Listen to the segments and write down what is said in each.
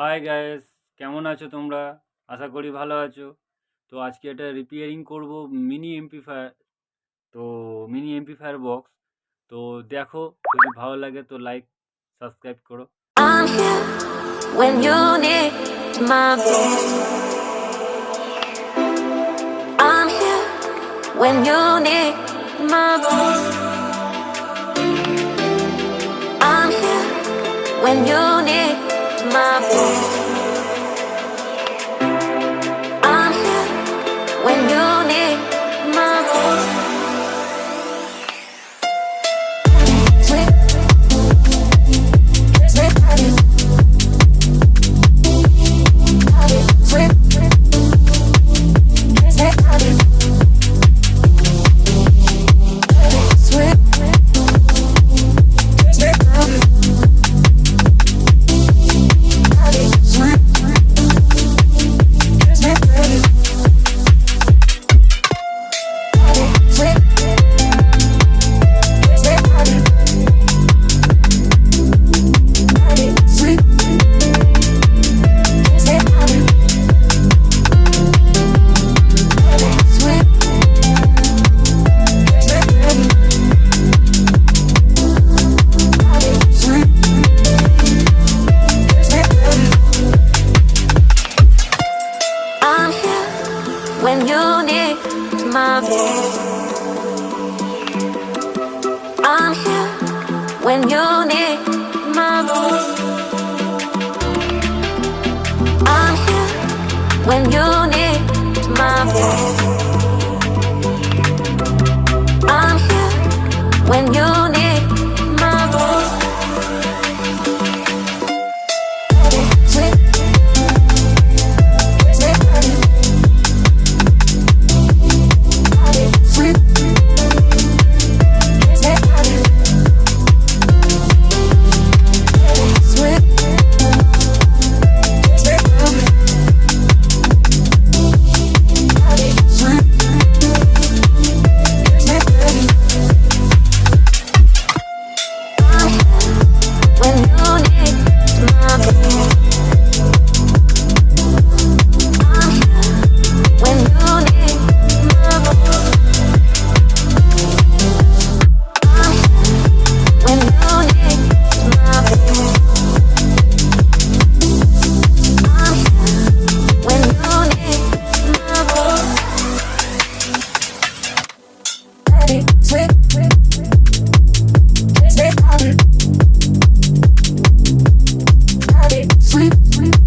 Hi guys, কেমন আছো তোমরা? আশা করি ভালো আছো। তো আজকে এটা রিপেয়ারিং করব মিনি এমপ্লিফায়ার। তো মিনি এমপ্লিফায়ার বক্স। তো দেখো, যদি ভালো লাগে তো লাইক সাবস্ক্রাইব করো। I'm here when you need my voice. I'm here when you need my voice. I'm here when you need my voice. I'm here when you need my voice. Sweet, sweet, sweet, sweet, I'm here when you need my voice. I'm here when you need my voice. I'm here when you need my voice. I'm here when you need my voice. Sweet, sweet, sweet, when you need my voice. I'm here when you need my voice. I'm here when you need my voice. I'm here when you need my voice. Sweet, sweet, sweet,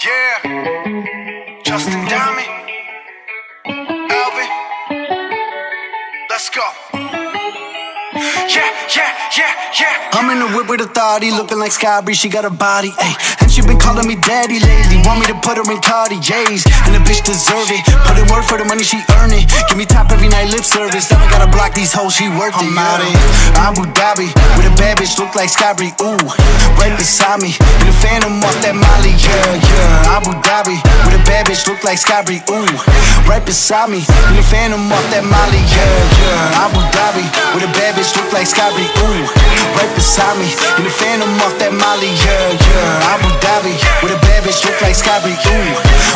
Yeah, Justin Diamond, Alvin, let's go. Yeah. I'm in the whip with authority, looking like Skybri, she got a body, ayy. And she been calling me daddy lately, want me to put her in Cartiers. And the bitch deserve it, put in work for the money, she earn it. Give me top every night, lip service, never gotta block these hoes, she worth it. I'm out in Abu Dhabi, with a bad bitch, look like Skybri, ooh. Right beside me, in the phantom off that Molly, yeah. Abu Dhabi, with a bad bitch, look like Skybri, ooh. Right beside me, in the phantom off that Molly, yeah. Abu Dhabi, with a bad bitch, look like Skybri, ooh. Right beside me, in the phantom off that Molly, yeah. Abu Dhabi, with a bad bitch, look like Skybri, ooh.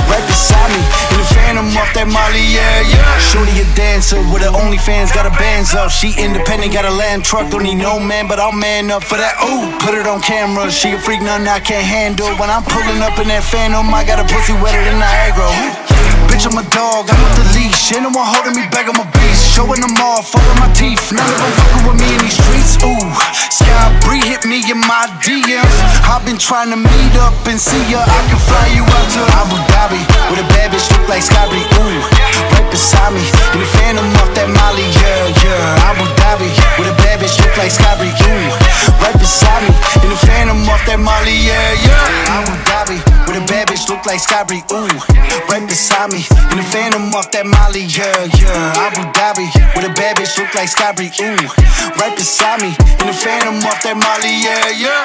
Right beside me, in the phantom off that Molly, yeah. Shorty a dancer with her OnlyFans, got her bands up. She independent, got a land truck, don't need no man, but I'll man up for that. Ooh, put it on camera, she a freak, nothing I can't handle. When I'm pulling up in that phantom, I got a pussy wetter than Niagara. Bitch, I'm a dog, I'm off the leash. Ain't no one holding me back, I'm a beast. Showing them all, falling my teeth. None of them fucking with me in these streets. Ooh, Skybri hit me in my DMs. I've been trying to meet up and see ya. I can fly you out to Abu Dhabi, with a bad bitch look like Skybri. Ooh, right beside me, in the phantom off that Molly. Yeah. Abu Dhabi, with a bad bitch look like Skybri. Ooh, right beside me, in the phantom off that Molly. Yeah. Abu Dhabi, with a bad bitch look like Skybri. Ooh, right beside me, in the phantom off that Molly. Yeah. Abu Dhabi, with a bad bitch look like Skybri. Ooh, right beside me, in the phantom off that Molly. Yeah.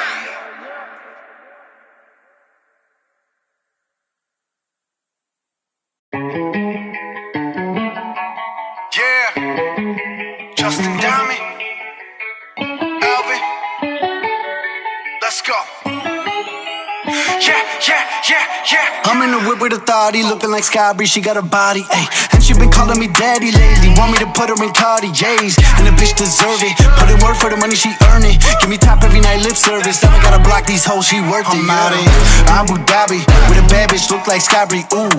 Justin Diamond, Alvin, let's go. Yeah. I'm in the whip with authority, looking like Sky Bree, she got a body, ayy. And she been calling me daddy lately, want me to put her in Cartiers, and the bitch deserve it. Put in work for the money, she earn it. Give me top every night, lip service. Now I gotta block these hoes, she worked it. I'm out in Abu Dhabi, with a bad bitch, look like Sky Bree, ooh.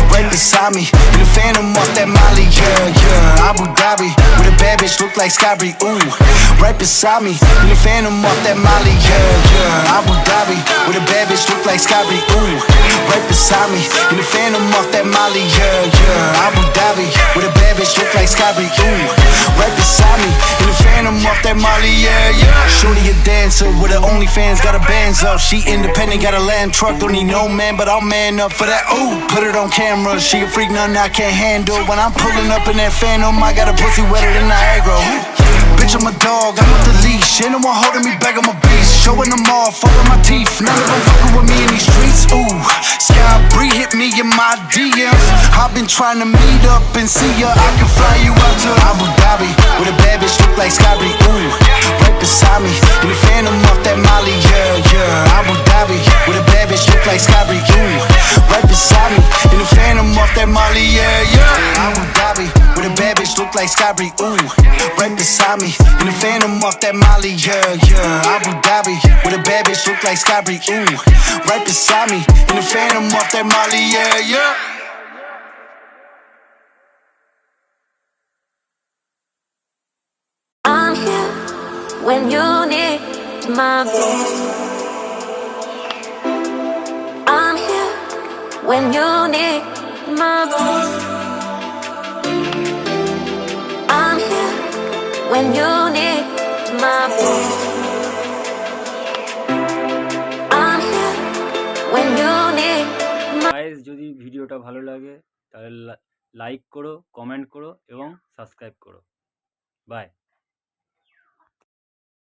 Right beside me, in the phantom off that Molly, yeah. Abu Dhabi, with a bad bitch, look like Sky Bree, ooh. Right beside me, in the phantom off that Molly, yeah. Abu Dhabi, with a bad bitch, look like Sky Bree, ooh. Right beside me, in the phantom off that Molly, yeah. Abu Dhabi, with a bad bitch, look like Sky Bree, ooh. Right beside me, in the phantom off that Molly, yeah. Shorty a dancer, with her OnlyFans, got her bands up. She independent, got a land truck, don't need no man, but I'll man up for that, ooh. Put it on camera, she a freak, nothing I can't handle. When I'm pulling up in that phantom, I got a pussy wetter than Niagara. Bitch, I'm a dog, I'm with the leash. Ain't no one holding me back, I'm a beast. Showing them off, all of my teeth. None of them fucking with me in these streets, ooh. Sky Bree hit me in my DMs. I've been trying to meet up and see ya. I can fly you out to Abu Dhabi, with a bad bitch look like Sky Bree, ooh. Right beside me, in the phantom off that Molly, yeah. Abu Dhabi, with a bad bitch look like Sky Bree, ooh. Right beside me, in the phantom off that Molly, yeah. Abu Dhabi, with a bad bitch look like Sky Bree, ooh. Right beside me, in the phantom off that Molly, yeah. Abu Dhabi, with a bad bitch look like Sky Bree, ooh. Right beside me, in the phantom off that Molly, yeah. I'm here when you need my voice. I'm here when you need my voice. I'm here when you need my voice. I'm here when you need my guys, যদি ভিডিওটা ভালো লাগে তাহলে like করো, comment করো এবং subscribe করো। By.